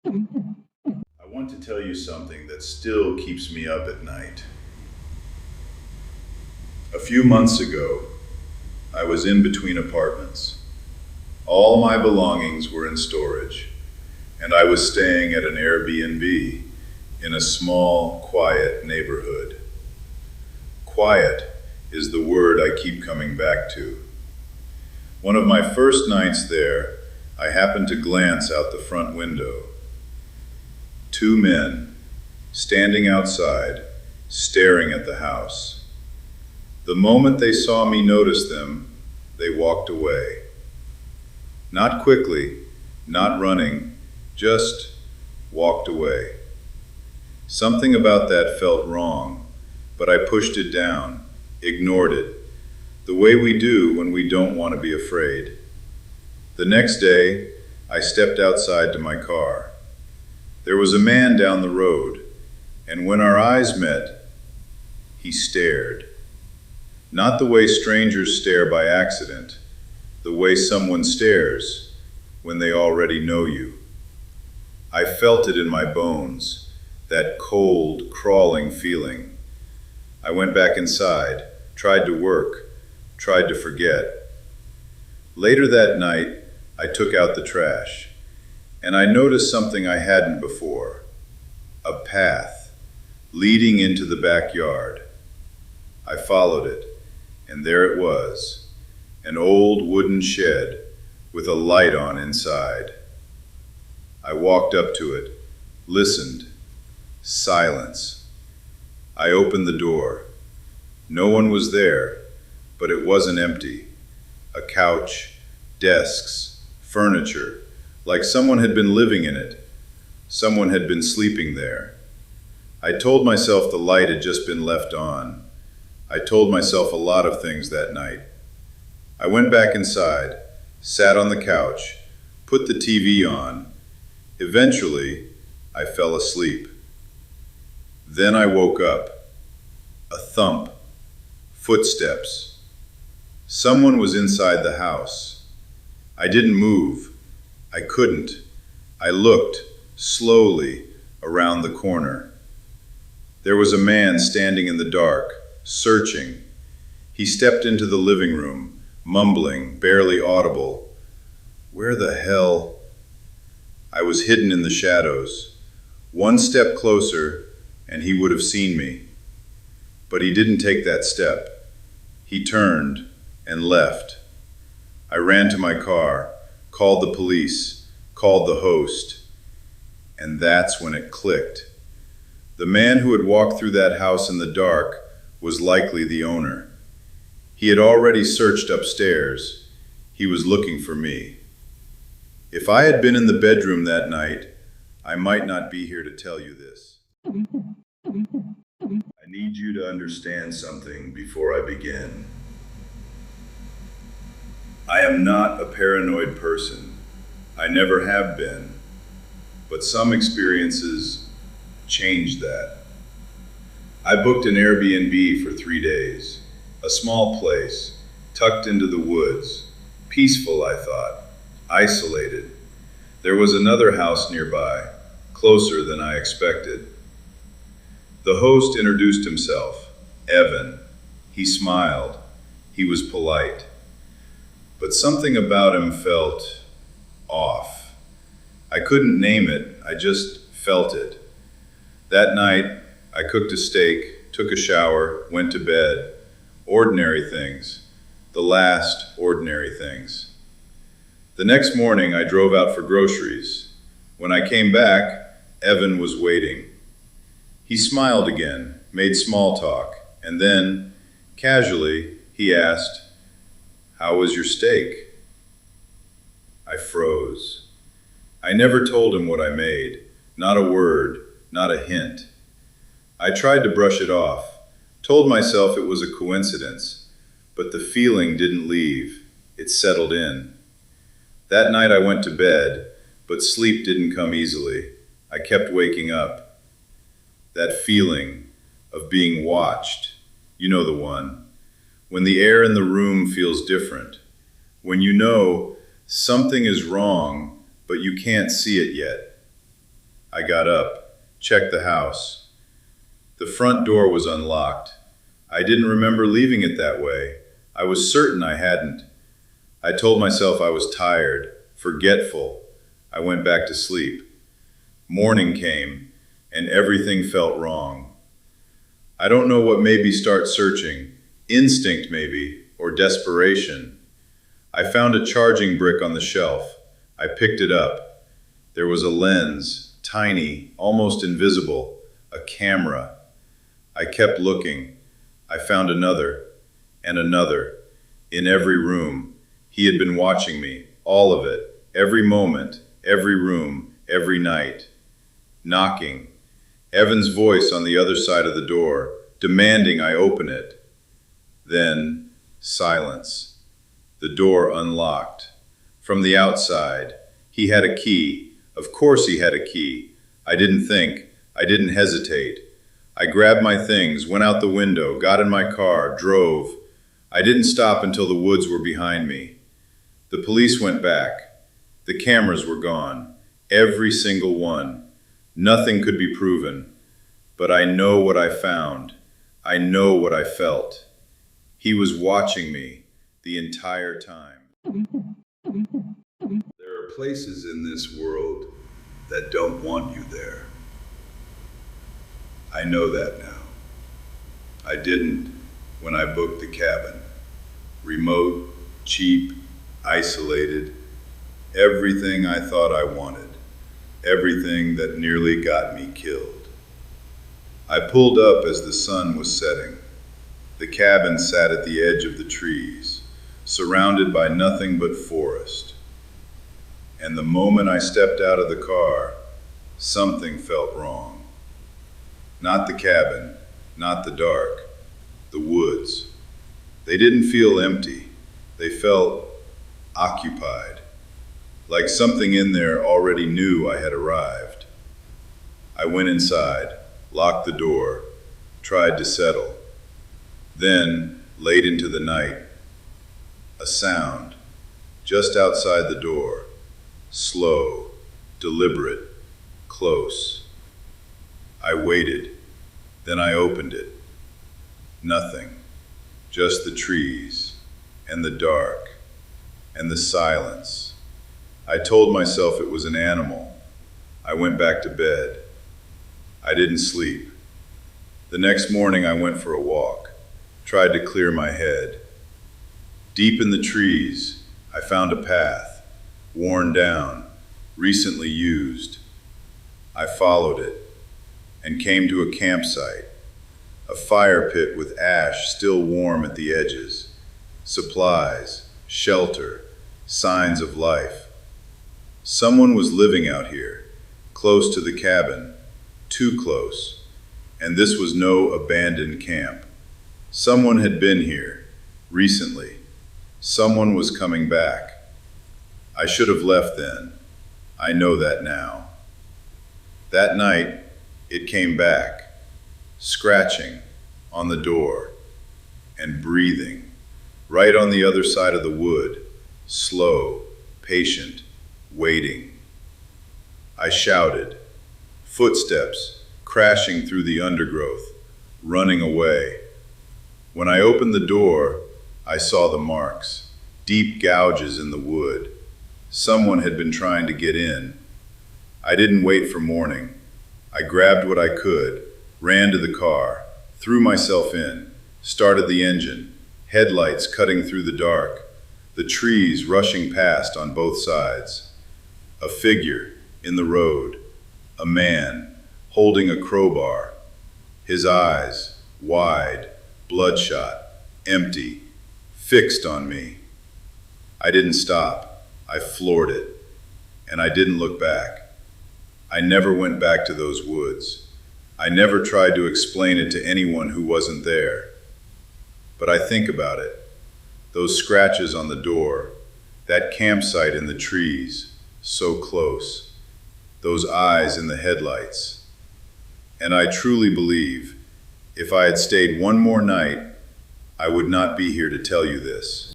I want to tell you something that still keeps me up at night. A few months ago, I was in between apartments. All my belongings were in storage, and I was staying at an Airbnb in a small, quiet neighborhood. Quiet is the word I keep coming back to. One of my first nights there, I happened to glance out the front window. Two men, standing outside, staring at the house. The moment they saw me notice them, they walked away. Not quickly, not running, just walked away. Something about that felt wrong, but I pushed it down, ignored it, the way we do when we don't want to be afraid. The next day, I stepped outside to my car. There was a man down the road, and when our eyes met, he stared. Not the way strangers stare by accident, the way someone stares when they already know you. I felt it in my bones, that cold, crawling feeling. I went back inside, tried to work, tried to forget. Later that night, I took out the trash, and I noticed something I hadn't before. A path leading into the backyard. I followed it, and there it was, an old wooden shed with a light on inside. I walked up to it, listened. Silence. I opened the door. No one was there, but it wasn't empty. A couch, desks, furniture, like someone had been living in it. Someone had been sleeping there. I told myself the light had just been left on. I told myself a lot of things that night. I went back inside, sat on the couch, put the TV on. Eventually, I fell asleep. Then I woke up. A thump. Footsteps. Someone was inside the house. I didn't move. I couldn't. I looked, slowly, around the corner. There was a man standing in the dark, searching. He stepped into the living room, mumbling, barely audible. Where the hell? I was hidden in the shadows. One step closer, and he would have seen me. But he didn't take that step. He turned and left. I ran to my car, called the police, called the host, and that's when it clicked. The man who had walked through that house in the dark was likely the owner. He had already searched upstairs. He was looking for me. If I had been in the bedroom that night, I might not be here to tell you this. I need you to understand something before I begin. I am not a paranoid person. I never have been. But some experiences changed that. I booked an Airbnb for 3 days. A small place, tucked into the woods. Peaceful, I thought. Isolated. There was another house nearby, closer than I expected. The host introduced himself, Evan. He smiled. He was polite. But something about him felt off. I couldn't name it, I just felt it. That night, I cooked a steak, took a shower, went to bed. Ordinary things. The last ordinary things. The next morning, I drove out for groceries. When I came back, Evan was waiting. He smiled again, made small talk, and then, casually, he asked, "How was your steak?" I froze. I never told him what I made, not a word, not a hint. I tried to brush it off, told myself it was a coincidence, but the feeling didn't leave. It settled in. That night I went to bed, but sleep didn't come easily. I kept waking up. That feeling of being watched, you know the one. When the air in the room feels different. When you know something is wrong, but you can't see it yet. I got up, checked the house. The front door was unlocked. I didn't remember leaving it that way. I was certain I hadn't. I told myself I was tired, forgetful. I went back to sleep. Morning came, and everything felt wrong. I don't know what made me start searching. Instinct, maybe, or desperation. I found a charging brick on the shelf. I picked it up. There was a lens, tiny, almost invisible, a camera. I kept looking. I found another, and another. In every room. He had been watching me, all of it, every moment, every room, every night. Knocking. Evan's voice on the other side of the door, demanding I open it. Then, silence. The door unlocked. From the outside, he had a key. Of course he had a key. I didn't think. I didn't hesitate. I grabbed my things, went out the window, got in my car, drove. I didn't stop until the woods were behind me. The police went back. The cameras were gone. Every single one. Nothing could be proven. But I know what I found. I know what I felt. He was watching me the entire time. There are places in this world that don't want you there. I know that now. I didn't when I booked the cabin. Remote, cheap, isolated, everything I thought I wanted, everything that nearly got me killed. I pulled up as the sun was setting. The cabin sat at the edge of the trees, surrounded by nothing but forest. And the moment I stepped out of the car, something felt wrong. Not the cabin, not the dark, the woods. They didn't feel empty. They felt occupied, like something in there already knew I had arrived. I went inside, locked the door, tried to settle. Then, late into the night, a sound, just outside the door, slow, deliberate, close. I waited, then I opened it. Nothing, just the trees, and the dark, and the silence. I told myself it was an animal. I went back to bed. I didn't sleep. The next morning I went for a walk, tried to clear my head. Deep in the trees, I found a path, worn down, recently used. I followed it and came to a campsite, a fire pit with ash still warm at the edges, supplies, shelter, signs of life. Someone was living out here, close to the cabin, too close, and this was no abandoned camp. Someone had been here, recently. Someone was coming back. I should have left then. I know that now. That night, it came back, scratching on the door and breathing, right on the other side of the wood, slow, patient, waiting. I shouted, footsteps crashing through the undergrowth, running away. When I opened the door, I saw the marks, deep gouges in the wood. Someone had been trying to get in. I didn't wait for morning. I grabbed what I could, ran to the car, threw myself in, started the engine, headlights cutting through the dark, the trees rushing past on both sides. A figure in the road, a man holding a crowbar, his eyes wide, bloodshot, empty, fixed on me. I didn't stop. I floored it, and I didn't look back. I never went back to those woods. I never tried to explain it to anyone who wasn't there. But I think about it. Those scratches on the door, that campsite in the trees, so close, those eyes in the headlights. And I truly believe if I had stayed one more night, I would not be here to tell you this.